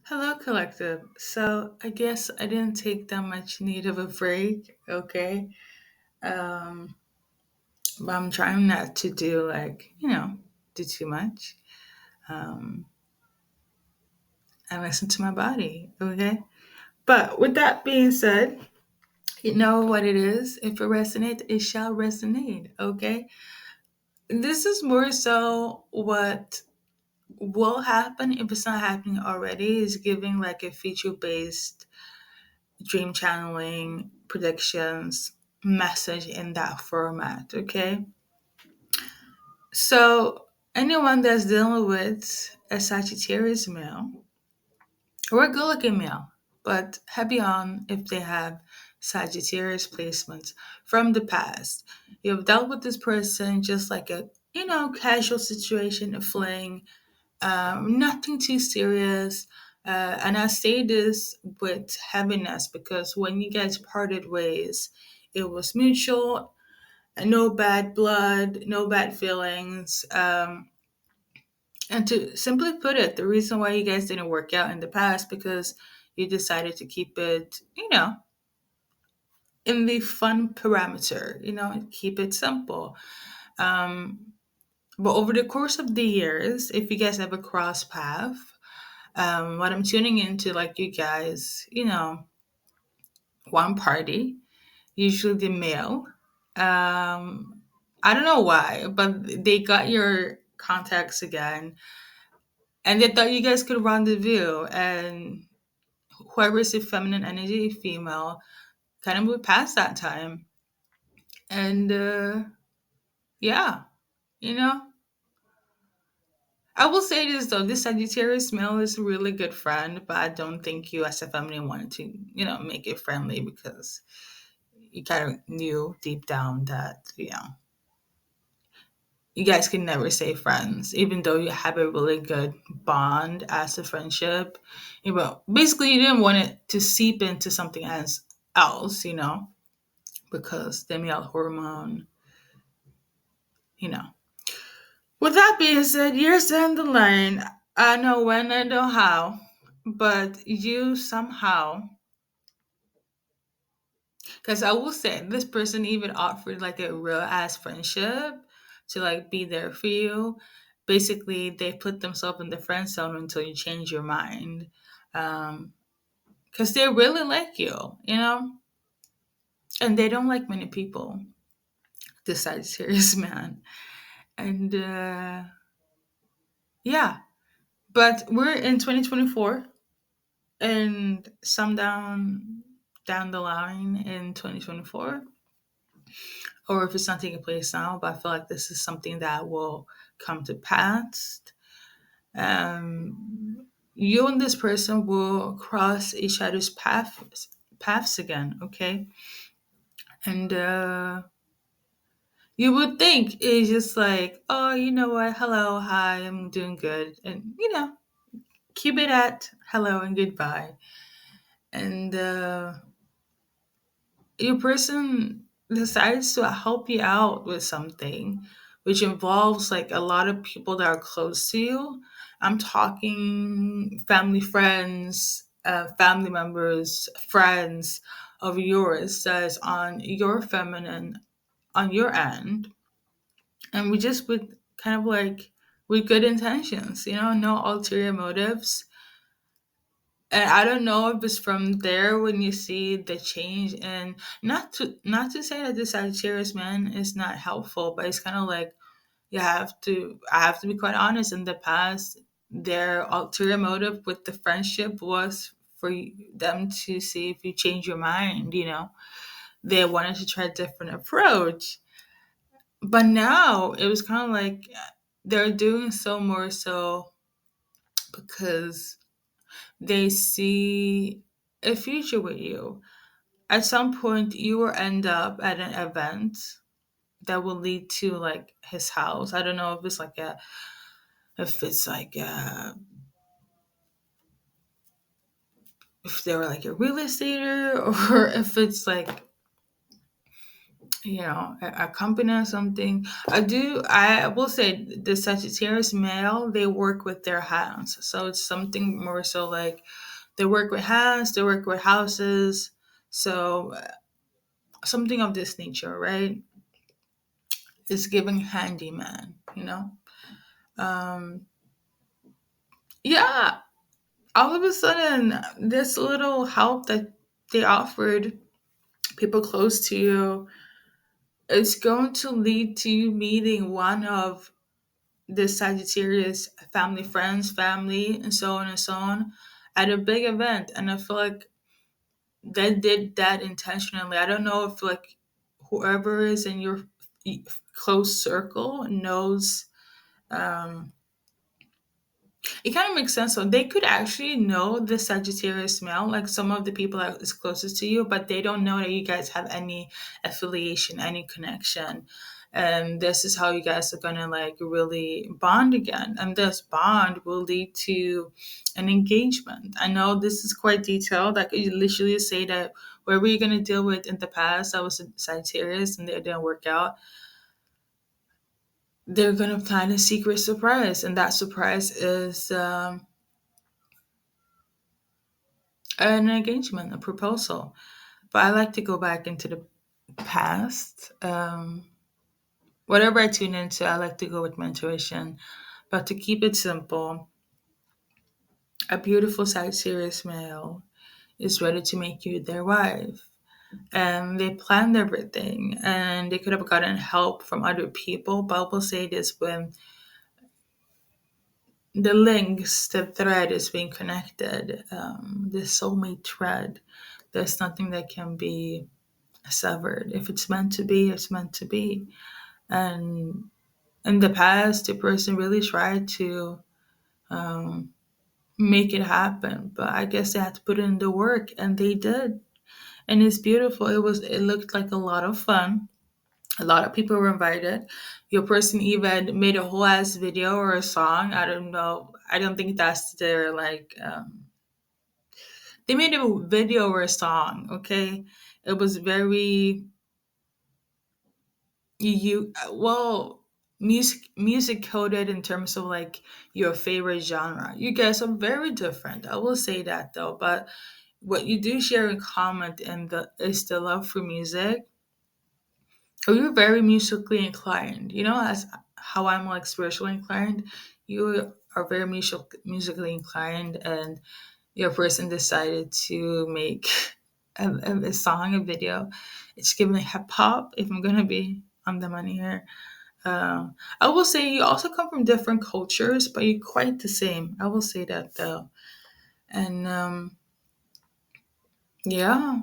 Hello, collective. So I guess I didn't take that much need of a break, okay? Um, but I'm trying not to do do too much. Um, and listen to my body, okay? But with that being said, you know what it is. If it resonates, it shall resonate, okay? This is more so what will happen if it's not happening already, is giving like a feature based dream channeling predictions message in that format. Okay. So, anyone that's dealing with a Sagittarius male or a good looking male, but heavy on if they have Sagittarius placements from the past, you've dealt with this person just like a casual situation, a fling, nothing too serious. And I say this with heaviness because when you guys parted ways, it was mutual, no bad blood, no bad feelings. And to simply put it, the reason why you guys didn't work out in the past because you decided to keep it, in the fun parameter, keep it simple. Um, but over the course of the years, if you guys ever cross path, what I'm tuning into, like you guys, one party, usually the male. I don't know why, but they got your contacts again, and they thought you guys could rendezvous, and whoever's the feminine energy, female, kind of moved past that time, and yeah, you know. I will say this though, this Sagittarius male is a really good friend, but I don't think you as a feminine wanted to, make it friendly because you kind of knew deep down that you guys can never stay friends even though you have a really good bond as a friendship. Basically you didn't want it to seep into something else, because the male hormone, you know with that being said, years down the line, I know when, I know how, but you somehow, because I will say this person even offered like a real ass friendship to like be there for you. Basically, they put themselves in the friend zone until you change your mind. Because they really like you, and they don't like many people. This serious man. And yeah, but we're in 2024 and some down the line in 2024, or if it's not taking place now, but I feel like this is something that will come to pass. You and this person will cross each other's paths again, okay? And you would think it's just like, oh, you know what? Hello, hi, I'm doing good, and keep it at hello and goodbye. And your person decides to help you out with something which involves like a lot of people that are close to you. I'm talking family, friends, family members, friends of yours that is on your feminine, on your end, and we just with kind of like with good intentions, no ulterior motives. And I don't know if it's from there when you see the change. And not to say that the Sagittarius man is not helpful, but it's kind of like I have to be quite honest. In the past, their ulterior motive with the friendship was for them to see if you change your mind. They wanted to try a different approach, but now it was kind of like they're doing so more so because they see a future with you. At some point, you will end up at an event that will lead to like his house. I don't know if it's like if they were like a real estater or if it's like accompany or something. I will say the Sagittarius male, they work with their hands. So it's something more so like they work with hands, they work with houses. So something of this nature, right? Is giving handyman. Um, yeah, all of a sudden, this little help that they offered people close to you is going to lead to you meeting one of the Sagittarius family, friends, family, and so on and so on at a big event. And I feel like they did that intentionally. I don't know if like whoever is in your close circle knows. Um, It kind of makes sense. So they could actually know the Sagittarius male, like some of the people that is closest to you, but they don't know that you guys have any affiliation, any connection. And this is how you guys are gonna like really bond again. And this bond will lead to an engagement. I know this is quite detailed. I could literally say that whatever you're gonna deal with in the past, I was a Sagittarius and it didn't work out, they're gonna plan a secret surprise, and that surprise is an engagement, a proposal. But I like to go back into the past. Whatever I tune into, I like to go with my intuition. But to keep it simple, a beautiful Sagittarius male is ready to make you their wife. And they planned everything, and they could have gotten help from other people. But I will say this: when the links, the thread is being connected, the soulmate thread, there's nothing that can be severed. If it's meant to be, it's meant to be. And in the past, the person really tried to um, make it happen, but I guess they had to put in the work, and they did. And it's beautiful. It looked like a lot of fun. A lot of people were invited. Your person even made a whole ass video or a song. I don't know. I don't think that's their like. They made a video or a song. Okay, it was very well, music coded in terms of like your favorite genre. You guys are very different, I will say that though. But what you do share in common and the is the love for music. Or you're very musically inclined, as how I'm like spiritually inclined. You are very musically inclined, and your person decided to make a song, a video. It's giving hip hop, if I'm gonna be on the money here. I will say you also come from different cultures, but you're quite the same. I will say that though. And yeah,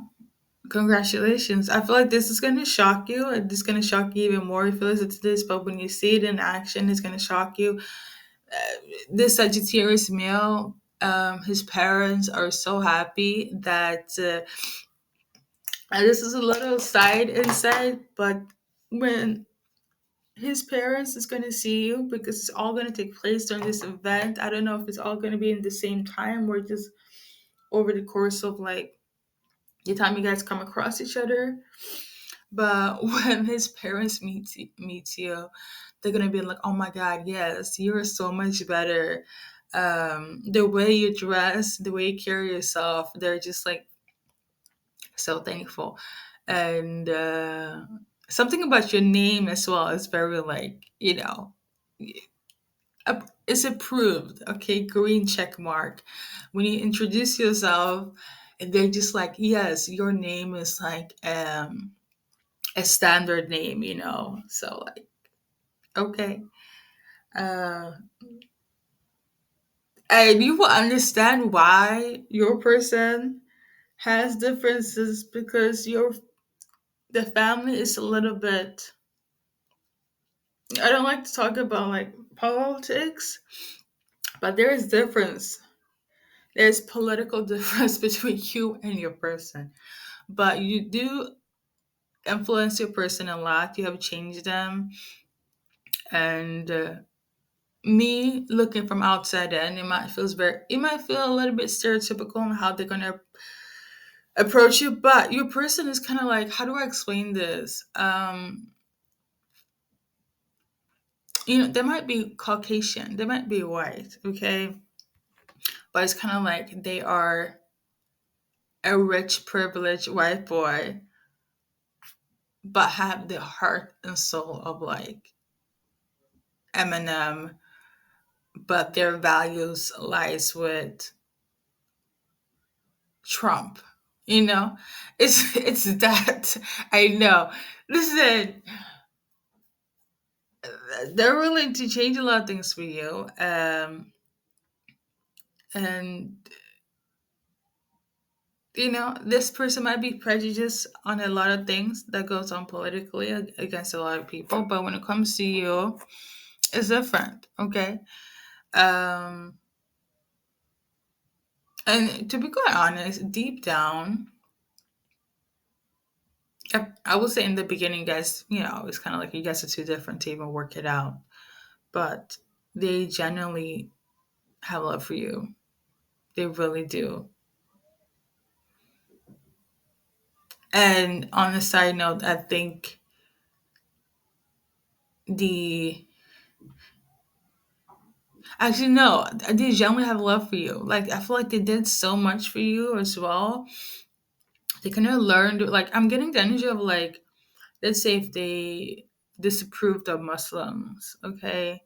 congratulations. I feel like this is going to shock you. This is going to shock you even more if you listen to this, but when you see it in action, it's going to shock you. This Sagittarius male, his parents are so happy that, and this is a little side insight, but when his parents is going to see you, because it's all going to take place during this event. I don't know if it's all going to be in the same time or just over the course of like the time you guys come across each other. But when his parents meet you, they're going to be like, oh my God, yes, you're so much better. The way you dress, the way you carry yourself, they're just like so thankful. And something about your name as well is very like, it's approved. Okay, green check mark. When you introduce yourself, and they're just like, yes, your name is like a standard name, So like, okay. Uh, and you will understand why your person has differences, because the family is a little bit. I don't like to talk about like politics, but there is difference. There's political difference between you and your person, but you do influence your person a lot. You have changed them, and me looking from outside in, it might feel a little bit stereotypical on how they're gonna approach you, but your person is kind of like, how do I explain this? They might be Caucasian, they might be white, okay, but it's kind of like they are a rich, privileged white boy, but have the heart and soul of like Eminem, but their values lies with Trump. It's that. I know. Listen, they're willing to change a lot of things for you, and this person might be prejudiced on a lot of things that goes on politically against a lot of people, but when it comes to you, it's different. Okay. um and to be quite honest, deep down, I would say in the beginning, guys, it's kind of like you guys are too different to even work it out, but they genuinely have love for you. They really do. And on a side note, I think the actually no, they genuinely have love for you. Like, I feel like they did so much for you as well. They kind of learned, like, I'm getting the energy of like, let's say if they disapproved of Muslims, okay,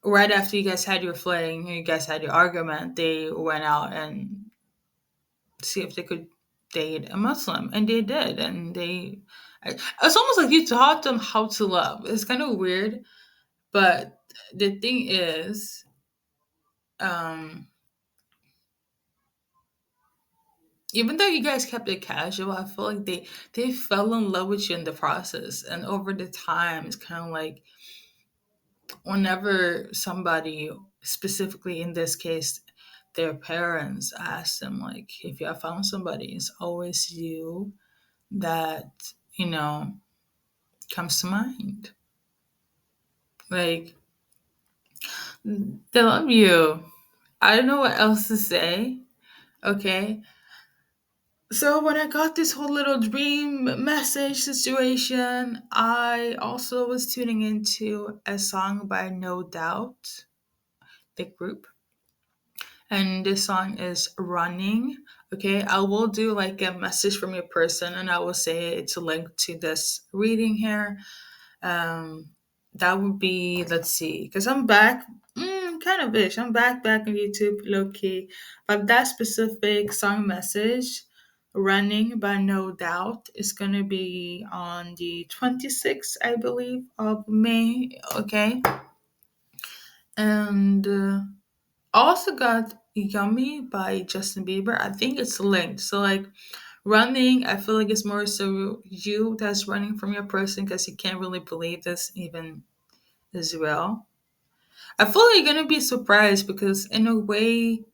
right after you guys had your fling, you guys had your argument, they went out and see if they could date a Muslim, and they did, and it's almost like you taught them how to love. It's kind of weird, but the thing is, um, even though you guys kept it casual, I feel like they fell in love with you in the process, and over the time, it's kind of like whenever somebody, specifically in this case, their parents ask them like, if you have found somebody, it's always you that you know comes to mind. Like, they love you. I don't know what else to say. Okay. So when I got this whole little dream message situation, I also was tuning into a song by No Doubt, the group. And this song is Running. Okay. I will do like a message from your person, and I will say it's a link to this reading here. Um, that would be, let's see, because I'm back, kind of ish. I'm back on YouTube, low key. But that specific song message, "Running" by No Doubt, is gonna be on the 26th, I believe, of May. Okay, and also got "Yummy" by Justin Bieber. I think it's linked. So like, running, I feel like it's more so you that's running from your person because you can't really believe this even as well. I feel like you're gonna be surprised because in a way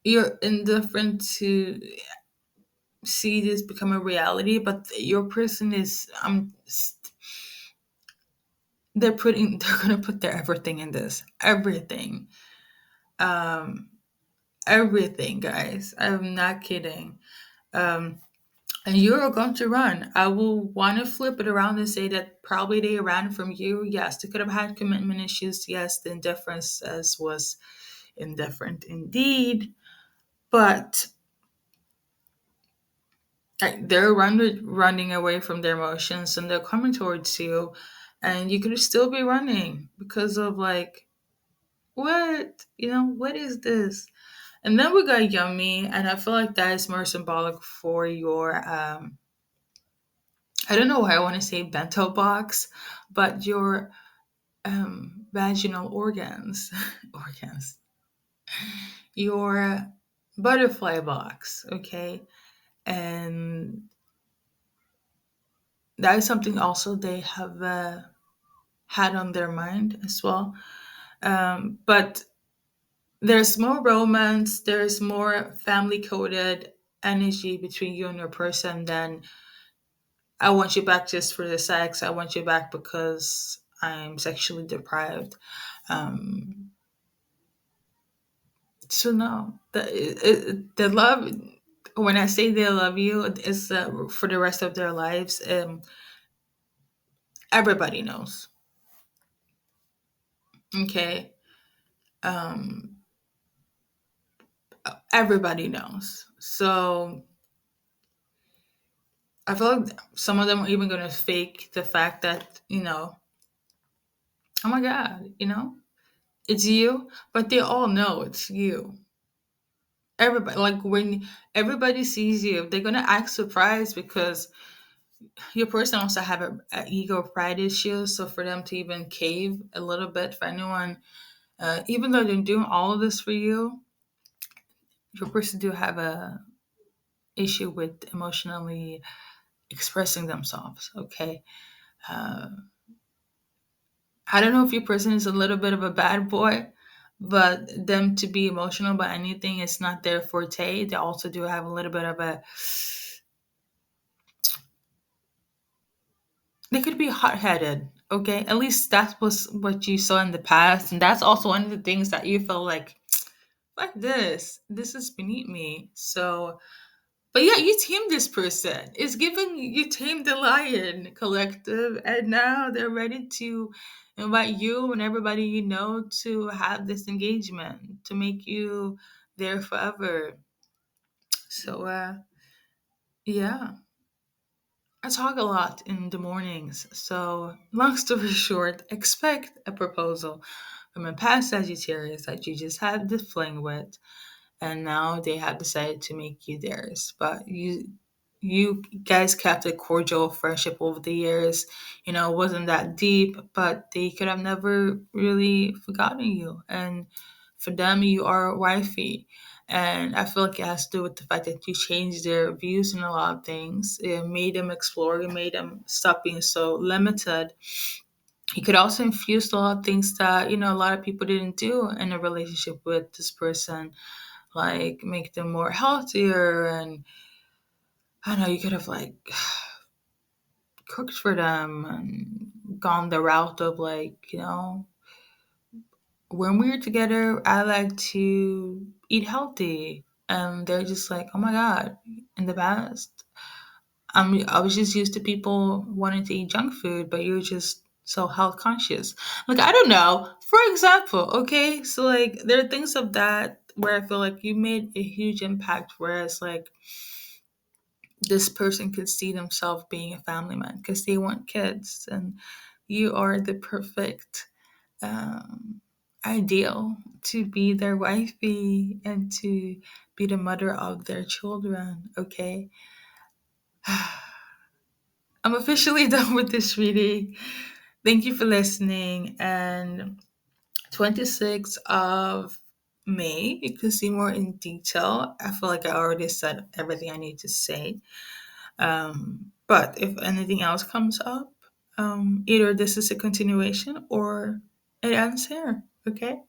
you're indifferent to see this become a reality, but your person is they're gonna put their everything in this. Everything. Um everything, guys. I'm not kidding. Um and you're going to run. I will want to flip it around and say that probably they ran from you. Yes, they could have had commitment issues. Yes, the indifference as was indifferent indeed. But like, they're running away from their emotions, and they're coming towards you, and you could still be running because of like, what is this? And then we got Yummy, and I feel like that is more symbolic for your I don't know why I want to say bento box, but your vaginal organs, organs, your butterfly box, okay? And that is something also they have had on their mind as well. But there's more romance, there's more family coded energy between you and your person than I want you back just for the sex, I want you back because I'm sexually deprived. So no, the love. When I say they love you, it's for the rest of their lives. Everybody knows. Okay. Um, everybody knows. So I feel like some of them are even going to fake the fact that, oh my God, it's you, but they all know it's you. Everybody, like when everybody sees you, they're going to act surprised because your person also have a ego pride issue. So for them to even cave a little bit for anyone, even though they're doing all of this for you, your person do have a issue with emotionally expressing themselves. Okay. Uh, I don't know if your person is a little bit of a bad boy, but them to be emotional about anything is not their forte. They also do have a little bit of a, they could be hot headed. Okay. At least that was what you saw in the past. And that's also one of the things that you feel like, fuck this. This is beneath me. So, but yeah, you tamed this person. It's giving you tamed the lion collective, and now they're ready to invite you and everybody you know to have this engagement to make you there forever. So, yeah, I talk a lot in the mornings. So, long story short, expect a proposal from a past Sagittarius that you just had the fling with, and now they have decided to make you theirs. But you guys kept a cordial friendship over the years. It wasn't that deep, but they could have never really forgotten you. And for them, you are wifey. And I feel like it has to do with the fact that you changed their views on a lot of things. It made them explore. It made them stop being so limited. You could also infuse a lot of things that, a lot of people didn't do in a relationship with this person, like make them more healthier. And I don't know, you could have like cooked for them and gone the route of like, when we're together, I like to eat healthy. And they're just like, oh my God, in the past, I was just used to people wanting to eat junk food, but you're just so health conscious. Like, I don't know. For example, okay, so like there are things of that where I feel like you made a huge impact, whereas like this person could see themselves being a family man because they want kids, and you are the perfect ideal to be their wifey and to be the mother of their children. Okay. I'm officially done with this reading. Thank you for listening. And 26th of May, you can see more in detail. I feel like I already said everything I need to say. But if anything else comes up, either this is a continuation or it ends here. Okay.